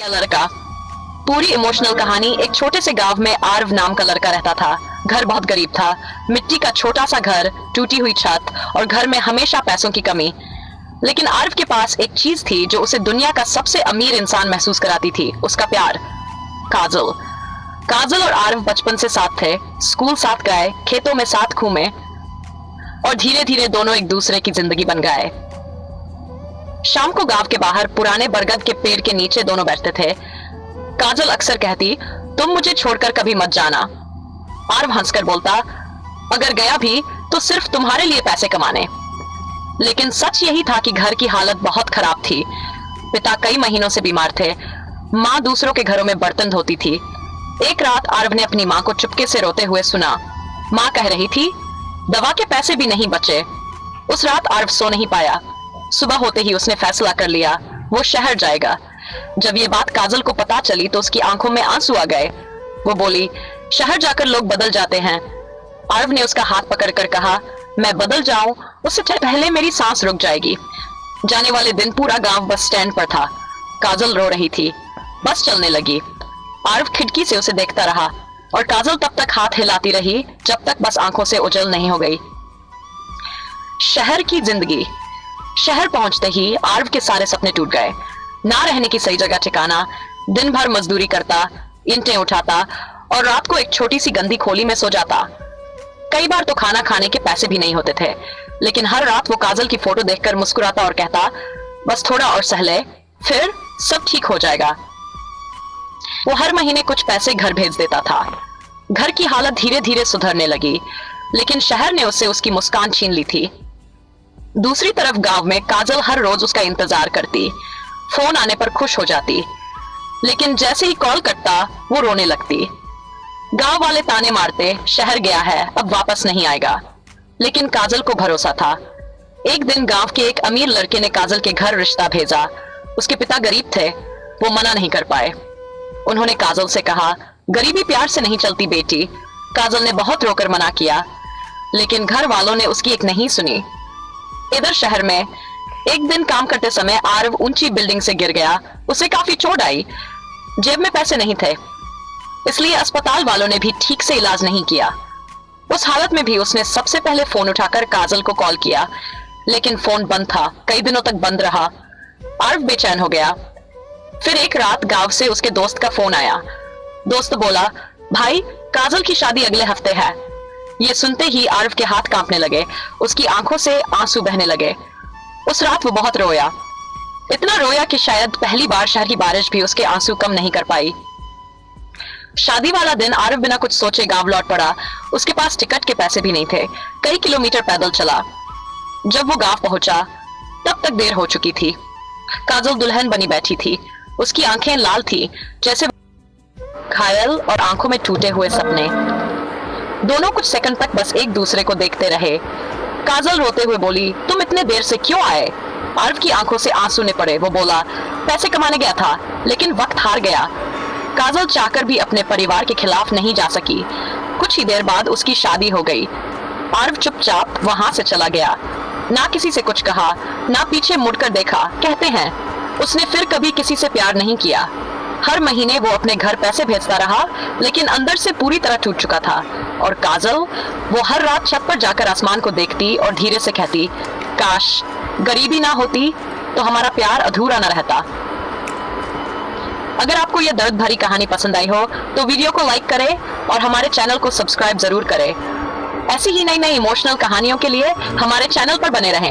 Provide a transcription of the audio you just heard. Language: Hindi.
लड़का। पूरी इमोशनल कहानी। एक छोटे से गांव में आरव नाम का लड़का रहता था। घर बहुत गरीब था, मिट्टी का छोटा सा घर, टूटी हुई छत और घर में हमेशा पैसों की कमी। लेकिन आरव के पास एक चीज थी जो उसे दुनिया का सबसे अमीर इंसान महसूस कराती थी, उसका प्यार। काजल। काजल और आरव बचपन से साथ थे, स्कूल साथ गए, खेतों में साथ घूमे और धीरे धीरे दोनों एक दूसरे की जिंदगी बन गए। शाम को गांव के बाहर पुराने बरगद के पेड़ के नीचे दोनों बैठते थे। काजल अक्सर कहती, तुम मुझे छोड़कर कभी मत जाना। आरव हंसकर बोलता, अगर गया भी तो सिर्फ तुम्हारे लिए पैसे कमाने। लेकिन सच यही था कि घर की हालत बहुत खराब थी। पिता कई महीनों से बीमार थे, माँ दूसरों के घरों में बर्तन धोती थी। एक रात आरव ने अपनी माँ को चुपके से रोते हुए सुना। माँ कह रही थी, दवा के पैसे भी नहीं बचे। उस रात आरव सो नहीं पाया। सुबह होते ही उसने फैसला कर लिया, वो शहर जाएगा। जब ये बात काजल को पता चली तो उसकी आंखों में आंसू आ गए। वो बोली, शहर जाकर लोग बदल जाते हैं। आरव ने उसका हाथ पकड़कर कहा, मैं बदल जाऊं उससे पहले मेरी सांस रुक जाएगी। जाने वाले दिन पूरा गांव बस स्टैंड पर था। काजल रो रही थी। बस चलने लगी। आरव खिड़की से उसे देखता रहा और काजल तब तक हाथ हिलाती रही जब तक बस आंखों से ओझल नहीं हो गई। शहर की जिंदगी। शहर पहुंचते ही आरव के सारे सपने टूट गए। ना रहने की सही जगह ठिकाना, दिन भर मजदूरी करता, ईंटें उठाता और रात को एक छोटी सी गंदी खोली में सो जाता। कई बार तो खाना खाने के पैसे भी नहीं होते थे, लेकिन हर रात वो काजल की फोटो देखकर मुस्कुराता और कहता, बस थोड़ा और सह ले, फिर सब ठीक हो जाएगा। वो हर महीने कुछ पैसे घर भेज देता था। घर की हालत धीरे धीरे सुधरने लगी, लेकिन शहर ने उससे उसकी मुस्कान छीन ली थी। दूसरी तरफ गांव में काजल हर रोज उसका इंतजार करती, फोन आने पर खुश हो जाती, लेकिन जैसे ही कॉल करता वो रोने लगती। गांव वाले ताने मारते, शहर गया है, अब वापस नहीं आएगा। लेकिन काजल को भरोसा था। एक दिन गांव के एक अमीर लड़के ने काजल के घर रिश्ता भेजा। उसके पिता गरीब थे, वो मना नहीं कर पाए। उन्होंने काजल से कहा, गरीबी प्यार से नहीं चलती बेटी। काजल ने बहुत रोकर मना किया, लेकिन घर वालों ने उसकी एक नहीं सुनी। इधर शहर में एक दिन काम करते समय आरव ऊंची बिल्डिंग से गिर गया। उसे काफी चोट आई। जेब में पैसे नहीं थे, इसलिए अस्पताल वालों ने भी ठीक से इलाज नहीं किया। उस हालत में भी उसने सबसे पहले फोन उठाकर काजल को कॉल किया, लेकिन फोन बंद था। कई दिनों तक बंद रहा। आरव बेचैन हो गया। फिर एक रात गांव से उसके दोस्त का फोन आया। दोस्त बोला, भाई काजल की शादी अगले हफ्ते है। ये सुनते ही आरव के हाथ कांपने लगे, उसकी आंखों से आंसू बहने लगे। उस रात वो बहुत रोया, इतना रोया कि शायद पहली बार शहर की बारिश भी उसके आंसू कम नहीं कर पाई। शादी वाला दिन आरव बिना कुछ सोचे गांव लौट पड़ा। उसके पास टिकट के पैसे भी नहीं थे। कई किलोमीटर पैदल चला। जब वो गांव पहुंचा तब तक देर हो चुकी थी। काजल दुल्हन बनी बैठी थी। उसकी आंखें लाल थी जैसे घायल और आंखों में टूटे हुए सपने। दोनों कुछ सेकंड तक बस एक दूसरे को देखते रहे। काजल रोते हुए बोली, तुम इतने देर से क्यों आए? आरव की आंखों से आंसू ने पड़े। वो बोला, पैसे कमाने गया था, लेकिन वक्त हार गया। काजल चाहकर भी अपने परिवार के खिलाफ नहीं जा सकी। कुछ ही देर बाद उसकी शादी हो गई। आरव चुपचाप वहां से चला गया, ना किसी से कुछ कहा, ना पीछे मुड़कर देखा। कहते हैं उसने फिर कभी किसी से प्यार नहीं किया। हर महीने वो अपने घर पैसे भेजता रहा, लेकिन अंदर से पूरी तरह टूट चुका था। और काजल, वो हर रात छत पर जाकर आसमान को देखती और धीरे से कहती, काश गरीबी ना होती तो हमारा प्यार अधूरा न रहता। अगर आपको यह दर्द भरी कहानी पसंद आई हो तो वीडियो को लाइक करें और हमारे चैनल को सब्सक्राइब जरूर करें। ऐसी ही नई नई इमोशनल कहानियों के लिए हमारे चैनल पर बने रहें।